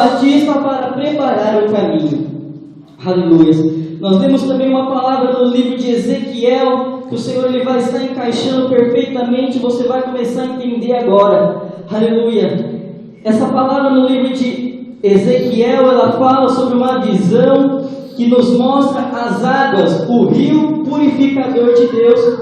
Batista para preparar o caminho. Aleluia. Nós vemos também uma palavra no livro de Ezequiel, que o Senhor ele vai estar encaixando perfeitamente, você vai começar a entender agora. Aleluia. Essa palavra no livro de Ezequiel, ela fala sobre uma visão que nos mostra as águas, o rio purificador de Deus.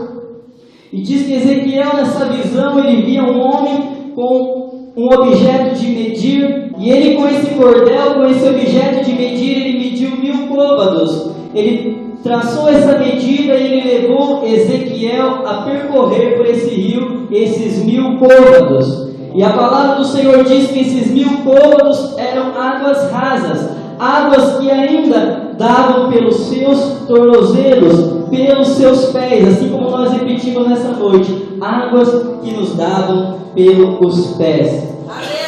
E diz que Ezequiel, nessa visão, ele via um homem com um objeto de medir, e ele com esse cordel, com esse objeto de medir, ele mediu 1000 côvados. Ele traçou essa medida e ele levou Ezequiel a percorrer por esse rio, esses 1000 côvados. E a palavra do Senhor diz que esses 1000 côvados eram águas rasas, águas que ainda davam pelos seus tornozelos, pelos seus pés, assim como nós repetimos nessa noite, águas que nos davam pelos pés.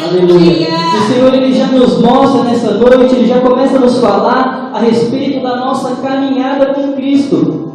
Aleluia. O Senhor ele já nos mostra nessa noite, ele já começa a nos falar a respeito da nossa caminhada com Cristo.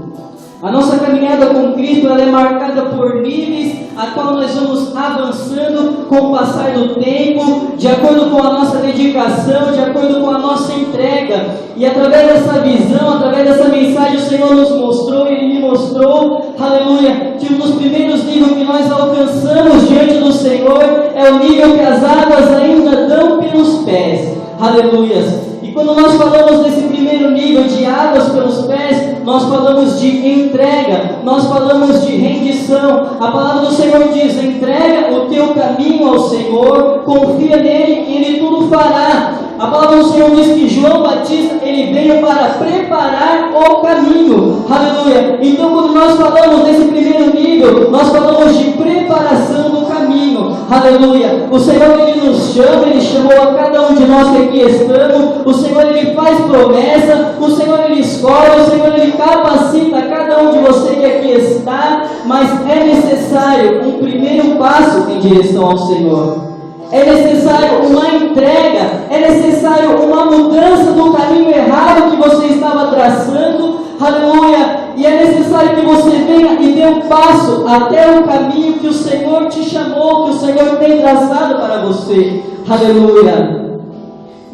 A nossa caminhada com Cristo ela é marcada por níveis, a qual nós vamos avançando com o passar do tempo, de acordo com a nossa dedicação, de acordo com a nossa entrega. E através dessa visão, através dessa mensagem, o Senhor nos mostrou, Ele me mostrou, aleluia, que um dos primeiros níveis que nós alcançamos diante do Senhor é o nível que as águas ainda dão pelos pés. Aleluia. E quando nós falamos desse primeiro nível de águas pelos pés, nós falamos de entrega, nós falamos de rendição. A palavra do Senhor diz: entrega o teu caminho ao Senhor, confia nele e Ele tudo fará. A palavra do Senhor diz que João Batista, ele veio para preparar o caminho. Aleluia. Então quando nós falamos desse primeiro nível, nós falamos de preparação do caminho. Aleluia. O Senhor ele nos chama, Ele chamou a cada um de nós que aqui estamos. O Senhor ele faz promessa, o Senhor ele escolhe, o Senhor ele capacita cada um de você que aqui está, mas é necessário um primeiro passo em direção ao Senhor. É necessário uma entrega, é necessário uma mudança do caminho errado que você estava traçando, aleluia, e é necessário que você venha e dê um passo até o caminho que o Senhor te chamou, que o Senhor tem traçado para você, aleluia.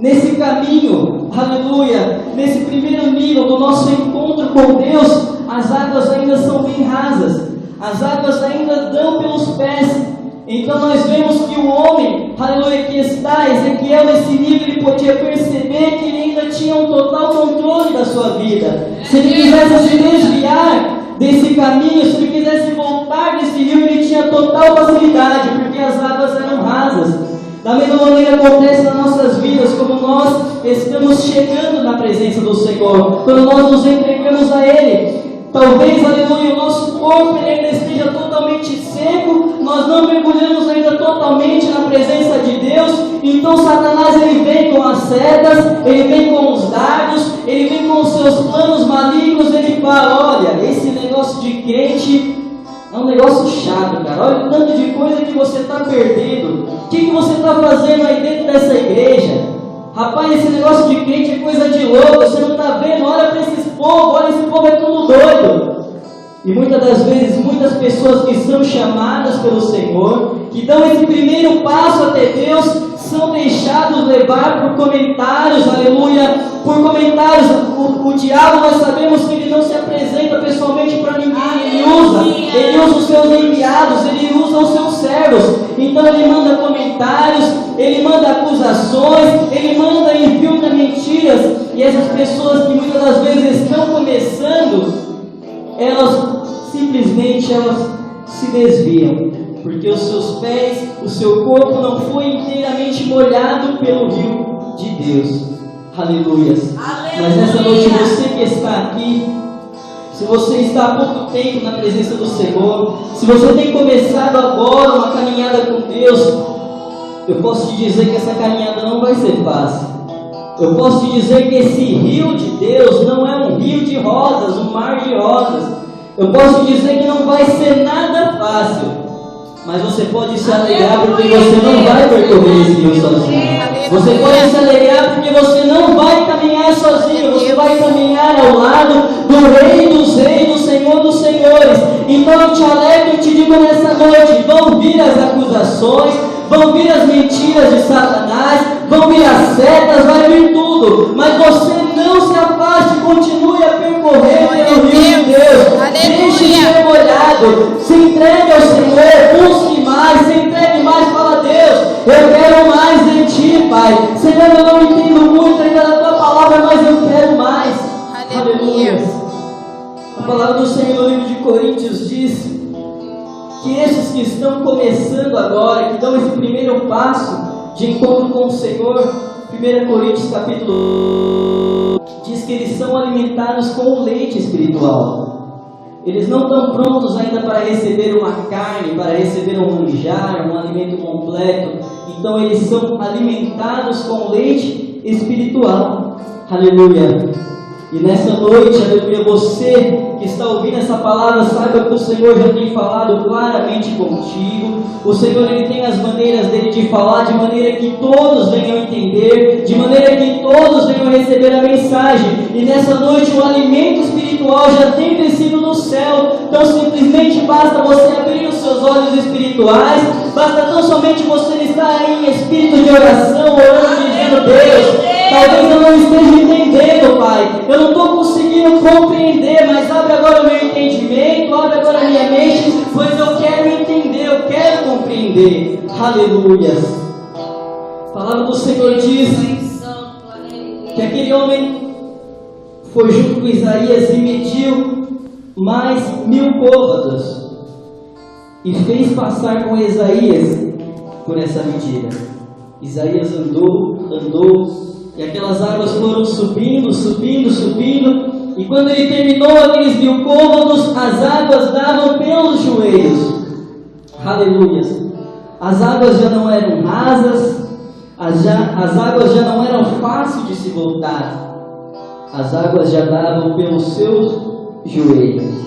Nesse caminho, aleluia, nesse primeiro nível do nosso encontro com Deus, as águas ainda são bem rasas, as águas ainda dão pelos pés. Então nós vemos que o homem, aleluia, que está, Ezequiel, nesse nível, ele podia perceber que ele ainda tinha um total controle da sua vida. Se ele quisesse se desviar desse caminho, se ele quisesse voltar desse rio, ele tinha total facilidade, porque as águas eram rasas. Da mesma maneira acontece nas nossas vidas, como nós estamos chegando na presença do Senhor, quando nós nos entregamos a Ele. Talvez, aleluia, o nosso corpo ele ainda esteja totalmente seco, nós não mergulhamos ainda totalmente na presença de Deus, então Satanás ele vem com as setas, ele vem com os dardos, ele vem com os seus planos malignos, ele fala: olha, esse negócio de crente é um negócio chato, cara, olha o tanto de coisa que você está perdendo, o que você está fazendo aí dentro dessa igreja? Rapaz, esse negócio de crente é coisa de louco, você não está vendo? Olha para esses povos, olha, esse povo é tudo doido. E muitas das vezes, muitas pessoas que são chamadas pelo Senhor, que dão esse primeiro passo até Deus, são deixados levar por comentários, aleluia, por comentários. O diabo, nós sabemos que ele não se apresenta pessoalmente para ninguém, ele usa os seus enviados, ele usa os seus servos. Então ele manda comentários, ele manda acusações, ele manda envio de mentiras, e essas pessoas que muitas das vezes estão começando, elas simplesmente se desviam, porque os seus pés, o seu corpo não foi inteiramente molhado pelo rio de Deus. Aleluias. Mas nessa noite, você que está aqui, se você está há pouco tempo na presença do Senhor, se você tem começado agora uma caminhada com Deus, eu posso te dizer que essa caminhada não vai ser fácil. Eu posso te dizer que esse rio de Deus não é um rio de rosas, um mar de rosas. Eu posso te dizer que não vai ser nada fácil, mas você pode se alegrar porque você não vai percorrer esse rio sozinho. Você pode se alegrar porque você não vai caminhar sozinho, você vai caminhar ao lado do Rei dos Reis, do Senhor dos Senhores. Então eu te alegro e te digo nessa noite: vão vir as acusações, vão vir as mentiras de Satanás, vão vir as setas, vai vir tudo, mas você não se afaste, continue a percorrer pelo rio de Deus, deixe de ser molhado, se entregue ao Senhor, busque mais, se entregue mais, fala: Deus, eu quero mais de Ti, Pai. Senhor, eu não entendo muito ainda da Tua palavra, mas eu quero mais. Aleluia. A palavra do Senhor no livro de Coríntios diz que esses que estão começando agora, que dão esse primeiro passo de encontro com o Senhor, 1 Coríntios capítulo 1, diz que eles são alimentados com o leite espiritual. Eles não estão prontos ainda para receber uma carne, para receber um manjar, um alimento completo. Então eles são alimentados com leite espiritual. Aleluia. E nessa noite, aleluia, você que está ouvindo essa palavra, saiba que o Senhor já tem falado claramente contigo. O Senhor, Ele tem as maneiras dele de falar, de maneira que todos venham entender, de maneira que todos venham receber a mensagem. E nessa noite o alimento espiritual já tem descido do céu. Então simplesmente basta você abrir os seus olhos espirituais, basta tão somente você estar em espírito de oração, orando, dizendo: Deus, talvez eu não esteja entendendo, Pai, eu não estou conseguindo compreender, mas abre agora o meu entendimento, abre agora a minha mente, pois eu quero entender, eu quero compreender. Aleluia. A palavra do Senhor diz que aquele homem foi junto com Isaías e mediu mais 1000 côvados e fez passar com Isaías por essa medida. Isaías andou, e aquelas águas foram subindo, e quando ele terminou aqueles 1000 côvados, as águas davam pelos joelhos. Aleluia. As águas já não eram rasas, as águas já não eram fáceis de se voltar. As águas já davam pelos seus joelhos.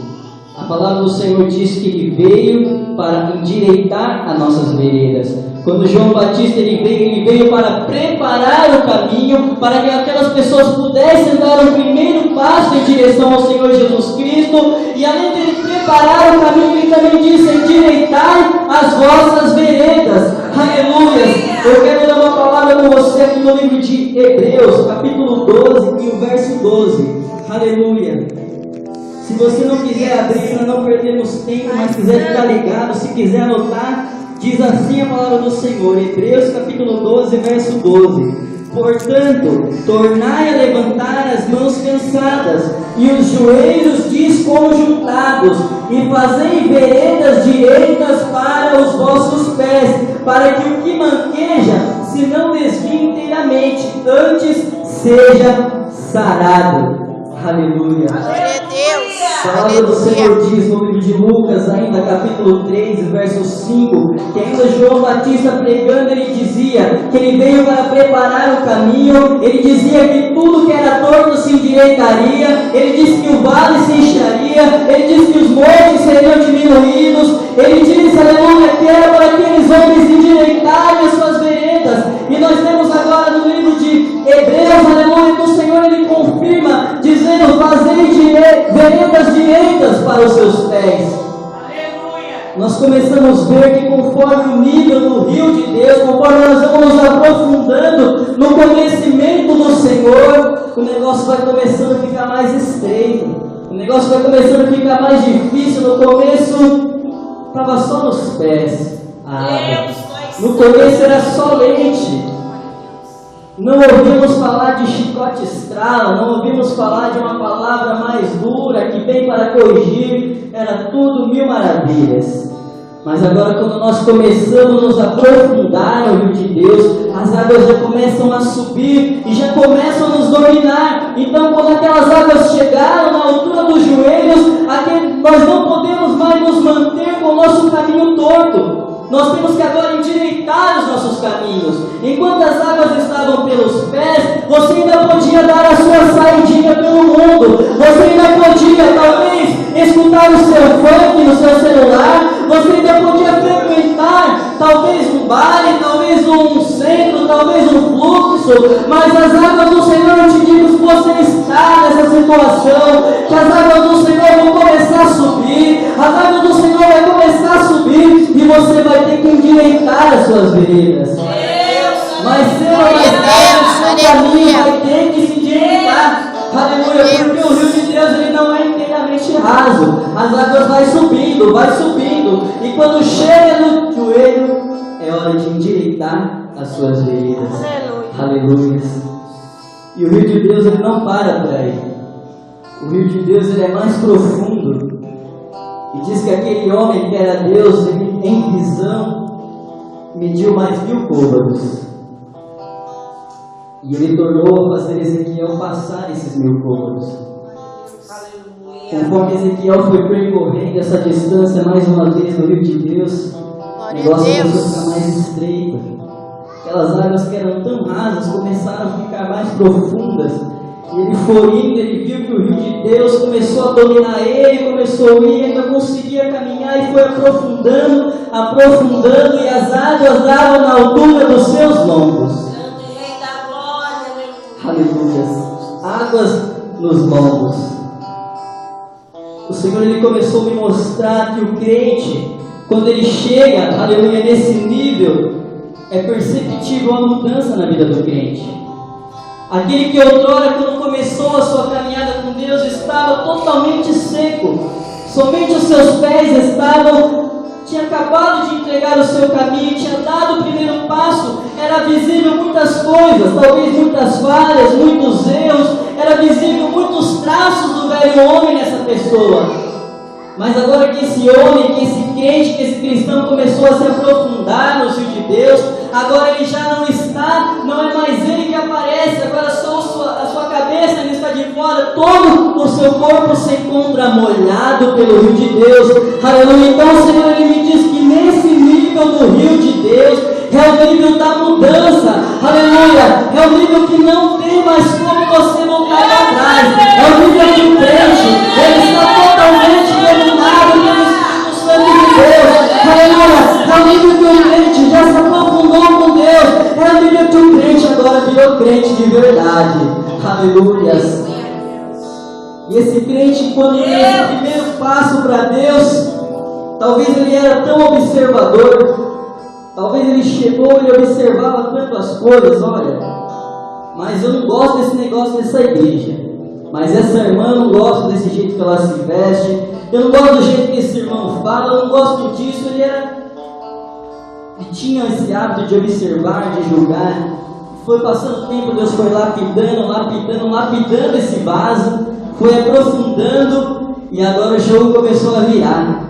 A palavra do Senhor diz que Ele veio para endireitar as nossas veredas. Quando João Batista ele veio para preparar o caminho, para que aquelas pessoas pudessem dar o primeiro passo em direção ao Senhor Jesus Cristo. E além de ele preparar o caminho, ele também disse: endireitai as vossas veredas. Aleluia! Eu quero dar uma palavra com você aqui no livro de Hebreus, capítulo 12, e o verso 12. Aleluia! Se você não quiser abrir para não perdermos tempo, mas quiser ficar ligado, se quiser anotar, diz assim a palavra do Senhor, Hebreus capítulo 12, verso 12. Portanto, tornai a levantar as mãos cansadas e os joelhos desconjuntados, e fazei veredas direitas para os vossos pés, para que o que manqueja se não desvie inteiramente, antes seja sarado. Aleluia. Glória a Deus. A palavra do Senhor diz no livro de Lucas, ainda capítulo 3, verso 5, que ainda João Batista pregando, ele dizia que ele veio para preparar o caminho, ele dizia que tudo que era torto se endireitaria, ele disse que o vale se encheria, ele disse que os montes seriam diminuídos, ele disse, aleluia, que era para aqueles homens endireitarem as suas veredas. E nós temos agora no livro de Hebreus, aleluia, que o Senhor ele confirma, dizendo: fazei veredas direitas para os seus pés. Aleluia. Nós começamos a ver que conforme o nível do rio de Deus, conforme nós vamos nos aprofundando no conhecimento do Senhor, o negócio vai começando a ficar mais estreito, o negócio vai começando a ficar mais difícil. No começo estava só nos pés, no começo era só leite. Não ouvimos falar de chicote estrala, não ouvimos falar de uma palavra mais dura que vem para corrigir, era tudo mil maravilhas. Mas agora, quando nós começamos a nos aprofundar no rio de Deus, as águas já começam a subir e já começam a nos dominar. Então, quando aquelas águas chegaram na altura dos joelhos, nós não podemos mais nos manter com o nosso caminho torto. Nós temos que agora endireitar os nossos caminhos. Enquanto as águas estavam pelos pés, você ainda podia dar a sua saidinha pelo mundo. Você ainda podia, talvez, escutar o seu funk no seu celular. Você ainda podia frequentar, talvez um baile, talvez um centro, talvez um fluxo. Mas as águas do Senhor, eu te digo, se você está nessa situação, que as águas do Senhor vão começar a subir. As águas do Senhor vão começar a subir e você vai ter que endireitar as suas veredas. Mais cedo ou mais caminho vai ter que se direitar. Aleluia, porque o rio de Deus ele não é inteiramente raso. As águas vai subindo, vai subindo. E quando chega no joelho, é hora de endireitar as suas veredas. Aleluia. E o rio de Deus ele não para por aí. O rio de Deus ele é mais profundo. E diz que aquele homem que era Deus, ele, em visão, mediu mais 1000 côvados. E ele tornou a fazer Ezequiel passar esses 1000 côvados. Conforme Ezequiel foi percorrendo essa distância mais uma vez no rio de Deus, o negócio começou a ficar mais estreito. Aquelas águas que eram tão rasas começaram a ficar mais profundas. E ele foi indo, ele viu que o rio de Deus começou a dominar ele, começou a ir, ele não conseguia caminhar e foi aprofundando, aprofundando, e as águas davam na altura dos seus lombos. Aleluia. Águas nos lombos. O Senhor ele começou a me mostrar que o crente, quando ele chega, aleluia, nesse nível, é perceptível a mudança na vida do crente. Aquele que outrora, quando começou a sua caminhada com Deus, estava totalmente seco. Somente os seus pés tinha acabado de entregar o seu caminho, tinha dado o primeiro passo, era visível muitas coisas, talvez muitas falhas, muitos erros, era visível muitos traços do velho homem nessa pessoa. Mas agora que esse homem, que esse crente, que esse cristão começou a se aprofundar no rio de Deus, agora ele já não é mais ele que aparece, agora só a sua cabeça ele está de fora, todo o seu corpo se encontra molhado pelo rio de Deus. Aleluia. Então o Senhor ele me diz que nesse nível do rio de Deus é o nível da mudança. Aleluia. É o nível que não tem mais como você voltar atrás. É o nível que o crente ele está totalmente iluminado pelo Espírito Santo de Deus. Aleluia. É o nível que o crente já se aprofundou com Deus. É o nível que o crente agora virou crente de verdade. Aleluia. E esse crente, quando deu esse primeiro passo para Deus, talvez ele era tão observador, talvez ele chegou e observava tanto as coisas, olha, mas eu não gosto desse negócio dessa igreja, mas essa irmã eu não gosto desse jeito que ela se veste, eu não gosto do jeito que esse irmão fala, eu não gosto disso. Ele tinha esse hábito de observar, de julgar. Foi passando o tempo, Deus foi lapidando esse vaso, foi aprofundando, e agora o jogo começou a virar.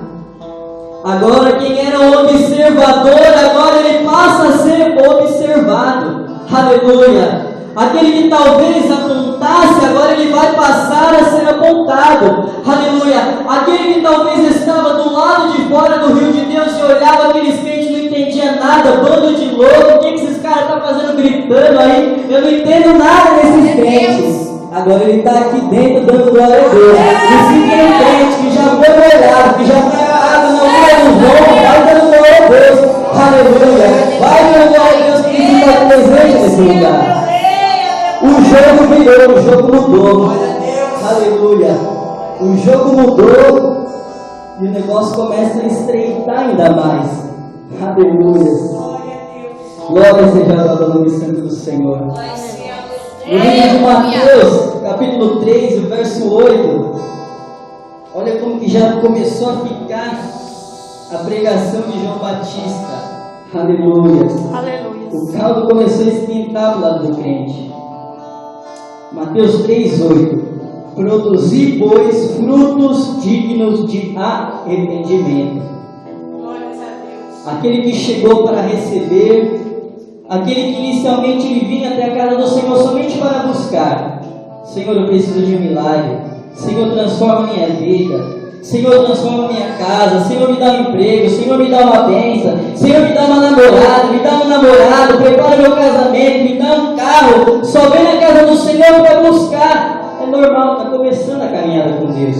Agora quem era o observador, agora ele passa a ser observado. Aleluia. Aquele que talvez apontasse, agora ele vai passar a ser apontado. Aleluia. Aquele que talvez estava do lado de fora do rio de Deus e olhava aqueles crentes, não entendia nada, bando de louco, o que esses caras estão fazendo gritando aí? Eu não entendo nada desses crentes. Agora ele está aqui dentro dando glória a Deus. E se tem crente que já foi olhado, que já foi agarrado no meio do voo, vai dando glória a Deus. Aleluia. Vai dando glória a Deus que está presente nesse lugar. O jogo virou, o jogo mudou. Aleluia. O jogo mudou e o negócio começa a estreitar ainda mais. Aleluia. Glória seja o nome santo do Senhor. No livro de Mateus, capítulo 3, o verso 8. Olha como que já começou a ficar a pregação de João Batista. Aleluia. O caldo começou a esquentar do lado do crente. Mateus 3:8. Produzi, pois, frutos dignos de arrependimento. Aquele que chegou para receber, aquele que inicialmente ele vinha até a casa do Senhor somente para buscar. Senhor, eu preciso de um milagre. Senhor, transforma minha vida. Senhor, transforma minha casa. Senhor, me dá um emprego. Senhor, me dá uma bênção. Senhor, me dá uma namorada. Me dá um namorado. Prepara meu casamento. Me dá um carro. Só vem na casa do Senhor para buscar. É normal, está começando a caminhada com Deus.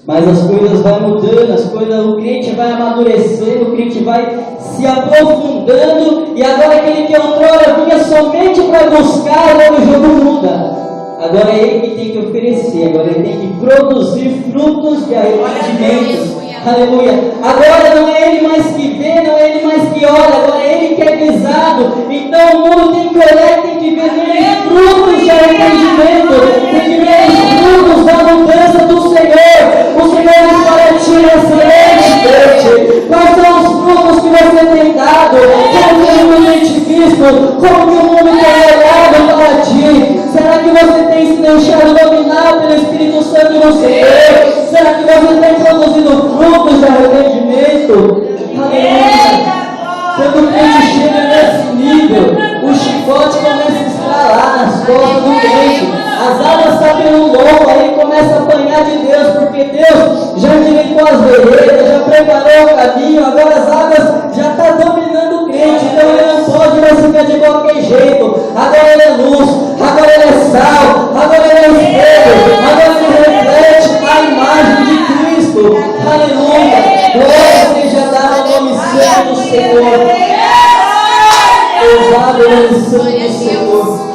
Mas as coisas vão mudando, o crente vai amadurecendo, o crente vai se aprofundando. E agora aquele que outrora vinha somente para buscar, agora o jogo muda. Agora é ele que tem que oferecer, agora ele tem que produzir frutos de arrependimento. Aleluia. Agora não é Ele mais que vê, não é Ele mais que olha, agora é Ele que é visado. Então o mundo tem que olhar e tem que ver neles frutos de arrependimento, tem que ver os frutos da mudança do Senhor. O Senhor diz para ti nessa noite, quais são os frutos que você tem dado, como que o mundo tem te visto, como que o mundo tem olhado para ti. Será que você tem se deixado dominar pelo Espírito Santo no Senhor? Será que você tem produzido frutos de arrependimento? Aleluia! Quando o crente chega nesse nível, o chicote começa a estralar nas costas do crente. As águas saem pelo lombo, aí começa a apanhar de Deus, porque Deus já endireitou as veredas, já preparou o caminho, agora as águas já estão dominando o crente, então ele não pode mais ficar de qualquer jeito. Agora ele é luz, agora ele é sal, agora ele é espelho, agora ele reflete a imagem de Cristo. Aleluia! Glória seja dada ao nome santo do Senhor. Louvado é o nome santo do Senhor.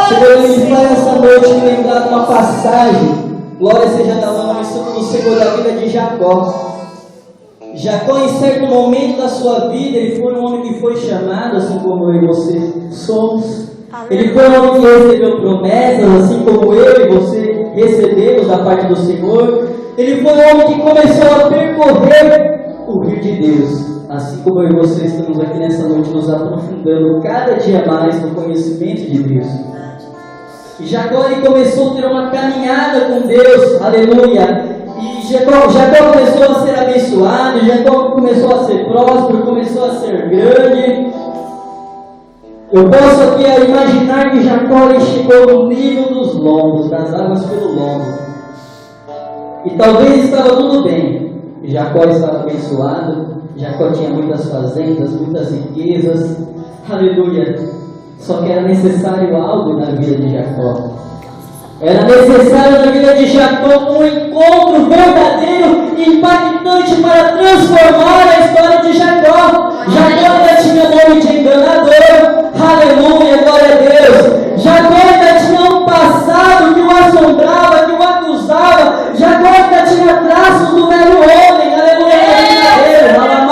Senhor, Ele me faz essa noite me lembrar de uma passagem. Glória seja dada ao nome santo do Senhor, da vida de Jacó. Jacó, em certo momento da sua vida, ele foi um homem que foi chamado, assim como eu e você somos. Ele foi um homem que recebeu promessas, assim como eu e você recebemos da parte do Senhor. Ele foi um homem que começou a percorrer o rio de Deus. Assim como eu e você estamos aqui nessa noite nos aprofundando cada dia mais no conhecimento de Deus. E Jacó ele começou a ter uma caminhada com Deus, aleluia. E Jacó começou a ser abençoado, Jacó começou a ser próspero, começou a ser grande. Eu posso aqui imaginar que Jacó ele chegou no nível dos lombos, das águas pelo lombo. E talvez estava tudo bem. Jacó estava abençoado, Jacó tinha muitas fazendas, muitas riquezas, aleluia. Só que era necessário algo na vida de Jacó. Era necessário na vida de Jacó um encontro verdadeiro e impactante para transformar a história de Jacó. Jacó ainda tinha nome de enganador, aleluia, glória a Deus. Jacó ainda tinha um passado que o assombrava, que o acusava. Jacó ainda tinha traços do velho homem, aleluia, aleluia,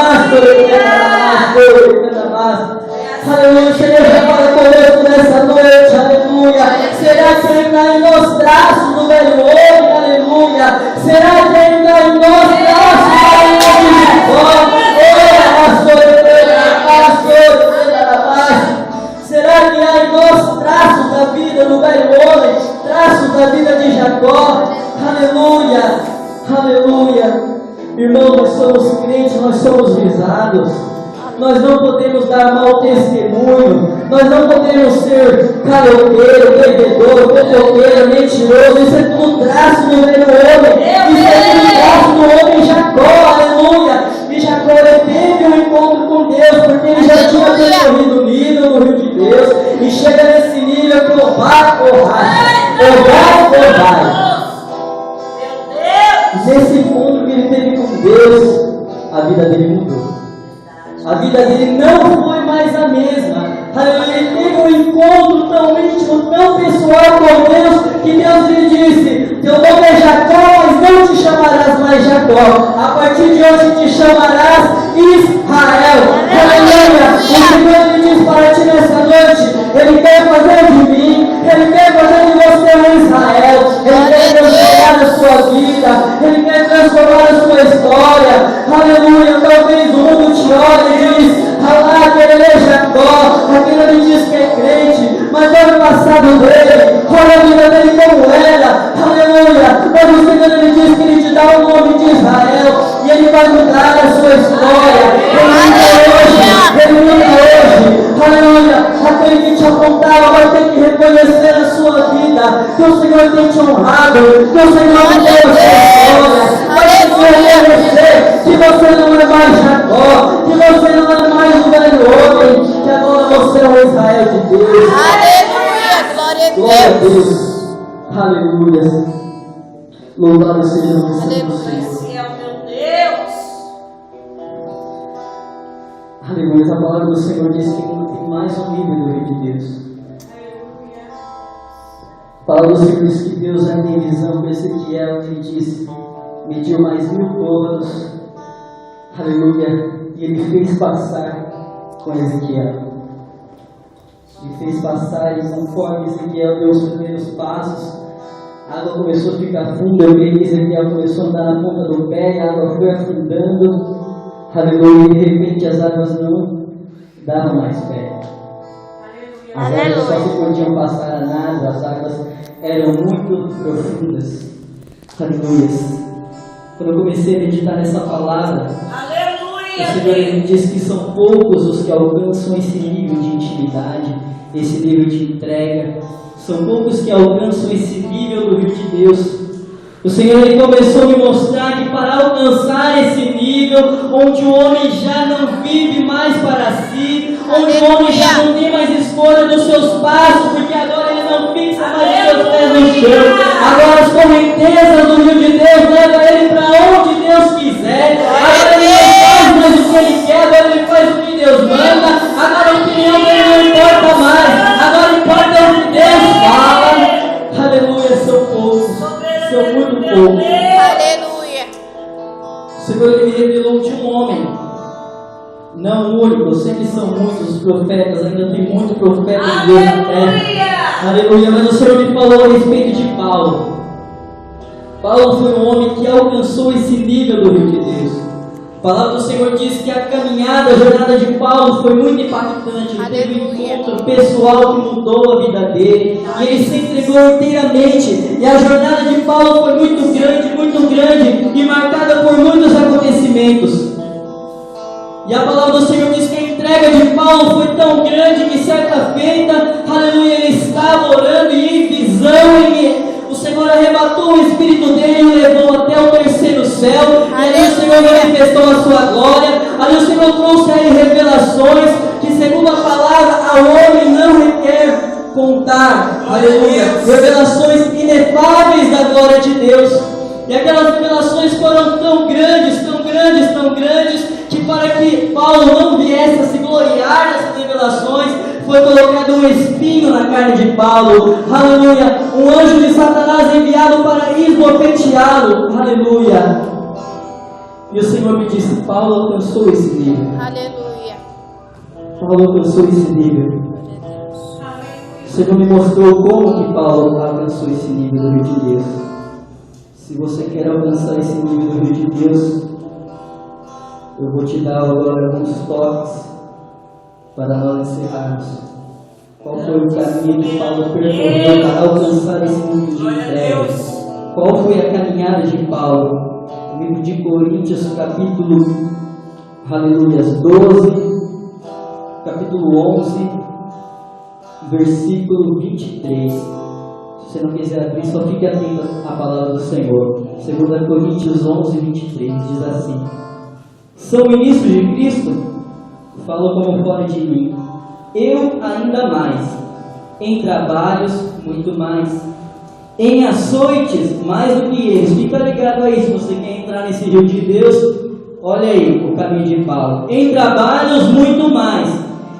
Senhor já fala conosco nessa noite, aleluia. Será que Ele está em nós traços do velho homem, aleluia? Será que Ele está em nós traços da imagem de Jacó? Será que há em nós traços da vida do velho homem, traços da vida de Jacó? Aleluia, aleluia. Irmão, nós somos crentes, nós somos visados. Nós não podemos dar mau testemunho, nós não podemos ser caloteiro, bebedor, fofoqueiro, mentiroso. Isso é tudo traço do velho homem, isso é tudo traço do homem Jacó, aleluia. E Jacó teve um encontro com Deus, porque ele já tinha percorrido o nível no rio de Deus, e chega nesse nível que o vai. Nesse encontro que ele teve com Deus, a vida dele mudou. A vida dele não foi mais a mesma. Ele teve um encontro tão íntimo, tão pessoal com Deus, que Deus lhe disse: teu nome é Jacó, mas não te chamarás mais Jacó. A partir de hoje te chamarás Israel. Aleluia! O Senhor lhe diz para ti nessa noite: Ele quer fazer de mim, Ele quer fazer de você um Israel. Ele quer transformar a sua vida, Ele quer transformar a sua história. Aleluia! Talvez o mundo te olhe e diz: aquele é Jacó, aquele ele diz que é crente, mas olha o passado dele, olha a vida dele como era, aleluia. Mas o Senhor ele diz que ele te dá o nome de Israel, e ele vai mudar a sua história. Ele muda hoje, aleluia. Aquele que te apontava vai ter que reconhecer a sua vida, que o Senhor tem te honrado, que o Senhor te deu a sua história. Vai ter que reconhecer que você não é mais Jacó, que você não é mais um velho homem, que agora você é o Israel de Deus. Aleluia, glória a Deus. Aleluia. Louvado seja o Senhor. Meu Deus. Aleluia. A palavra do Senhor diz que tem mais um nível do reino de Deus. A palavra do Senhor diz que Deus já tem visão para Ezequiel, ele disse, mediu mais 1000 côvados, aleluia, e ele fez passar com Ezequiel. Ele fez passar, e conforme Ezequiel deu os primeiros passos, a água começou a ficar funda, eu vi que Ezequiel começou a andar na ponta do pé, a água foi afundando, aleluia, e de repente as águas não davam mais pé. As águas só se podiam passar a nada, as águas eram muito profundas. Aleluia. Quando eu comecei a meditar nessa palavra, o Senhor me disse que são poucos os que alcançam esse nível de intimidade, esse nível de entrega. São poucos que alcançam esse nível do Rio de Deus. O Senhor ele começou a me mostrar que para alcançar esse nível, onde o homem já não vive mais para si, onde o homem já não tem mais escolha dos seus passos, porque agora ele não fixa mais os seus pés no chão. Agora as correntezas do Rio de Deus levam ele para onde Deus quiser. Agora ele não faz mais o que ele quer, agora ele faz o que Deus manda. Agora a opinião dele não importa mais. Agora importa o que Deus fala. Aleluia, são poucos. São muito poucos. Aleluia. O Senhor ele me revelou de um homem, não único, sempre são muitos os profetas, ainda tem muito profeta de Deus na terra. Aleluia. Mas o Senhor me falou a respeito de Paulo. Paulo foi um homem que alcançou esse nível do Rio de Deus. A palavra do Senhor diz que a caminhada, a jornada de Paulo foi muito impactante. Ele teve um encontro pessoal que mudou a vida dele. E ele se entregou inteiramente. E a jornada de Paulo foi muito grande e marcada por muitos acontecimentos. E a palavra do Senhor diz que a entrega de Paulo foi tão grande que certa feita, aleluia, ele estava orando e em visão, o Senhor arrebatou o espírito dele e o levou até o terceiro céu. E ali o Senhor manifestou a sua glória. Ali o Senhor trouxe a ele revelações que, segundo a palavra, ao homem não requer contar. Aleluia. Revelações inefáveis da glória de Deus. E aquelas revelações foram tão grandes, que para que Paulo não viesse a se gloriar dessas revelações, foi colocado um espinho na carne de Paulo. Aleluia. Um anjo de Satanás enviado para esbofeteá-lo. Aleluia. E o Senhor me disse, Paulo alcançou esse nível. Aleluia. Paulo alcançou esse nível. O Senhor me mostrou como que Paulo alcançou esse nível do Rio de Deus. Se você quer alcançar esse nível do Rio de Deus, eu vou te dar agora alguns toques para nós encerrarmos. Qual foi o caminho que Paulo percorreu para alcançar esse nível de entrega? Qual foi a caminhada de Paulo? O livro de Coríntios, capítulo, aleluia, 12, capítulo 11, versículo 23. Se você não quiser abrir, só fique atento à palavra do Senhor. 2 Coríntios 11, 23, diz assim: são ministros de Cristo? Falou como fora de mim. Eu ainda mais. Em trabalhos, muito mais. Em açoites, mais do que eles. Fica ligado aí, se você quer entrar nesse rio de Deus. Olha aí o caminho de Paulo. Em trabalhos, muito mais.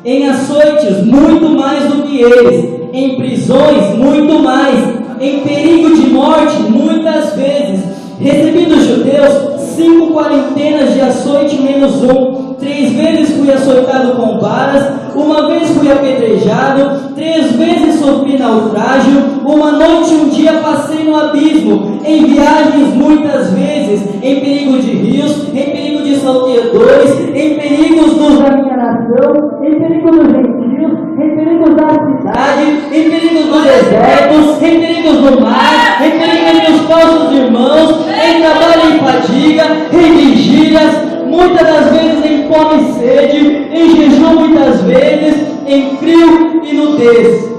Em açoites, muito mais do que eles. Em prisões, muito mais. Em perigo de morte, muitas vezes. Recebi dos judeus 5 quarentenas de açoite menos 1. 3 vezes fui açoitado com varas. 1 vez fui apedrejado. 3 vezes sofri naufrágio. 1 noite e 1 dia passei no abismo. Em viagens muitas vezes. Em perigo de rios. Em perigo de salteadores. Em perigos dos da minha nação. Em perigo dos gentios. Em perigos da cidade. Em perigos do deserto. Em perigos do mar. Em perigos dos falsos irmãos. Em trabalho e fadiga. Em vigílias. Muitas das vezes em fome e sede, em jejum muitas vezes, em frio e nudez.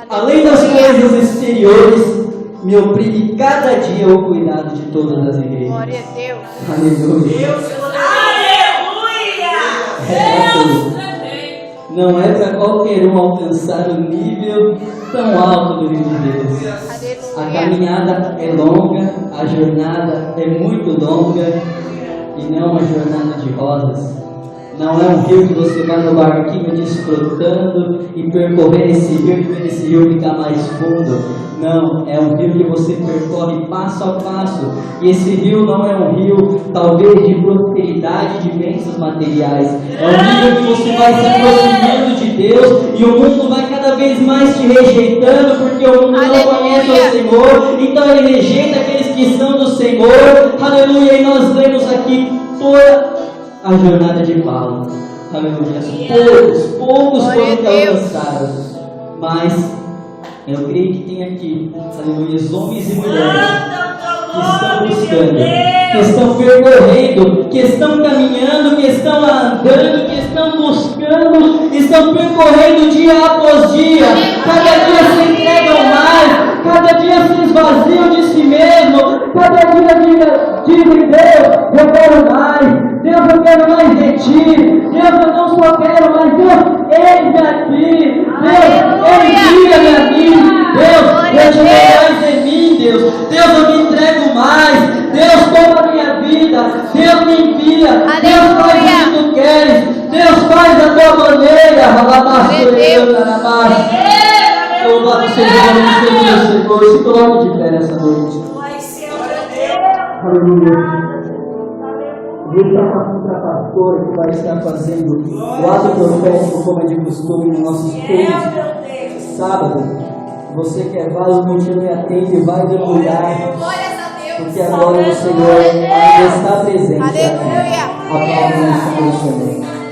Além das coisas exteriores, me oprime cada dia o cuidado de todas as igrejas. Glória a Deus. Aleluia. Aleluia. Não é para qualquer um alcançar o nível tão alto do Rio de Deus. Aleluia. A caminhada é longa, a jornada é muito longa. E não uma jornada de rosas. Não é um rio que você vai no barquinho desfrutando e percorrer esse rio e ver esse rio ficar mais fundo. Não, é um rio que você percorre passo a passo. E esse rio não é um rio, talvez, de prosperidade, de bênçãos materiais. É um rio que você vai se aproximando de Deus e o mundo vai cada vez mais te rejeitando, porque o mundo não conhece o Senhor. Então ele rejeita aqueles que são do Senhor. Aleluia! E nós vemos aqui toda a jornada de Paulo. Aleluia! Poucos foram alcançados, mas eu creio que tem aqui, aleluia, homens e mulheres que estão buscando, que estão percorrendo, que estão caminhando, que estão andando, que estão buscando, estão percorrendo dia após dia. Cada dia se entregam mais, cada dia se esvaziam de si mesmo, cada dia dizem: Deus, eu quero mais, Deus, eu quero mais de ti, Deus, eu não só quero, mas Deus, eis-me aqui, Deus, envia-me a mim, Deus, eu te dou mais em mim, Deus, eu me entrego mais, Deus, toma a minha vida, Deus me envia, Deus faz o que tu queres, Deus faz da tua maneira. Louvado seja o nome do Senhor, se coloque de pé nessa noite. Aleluia. Vou para a pastora que vai estar fazendo o ato profético como é de costume nos nossos cultos. Sábado, você que é vaso, continue atento e vai mergulhar, porque agora o Senhor ainda está presente. Aleluia. A palavra do Senhor.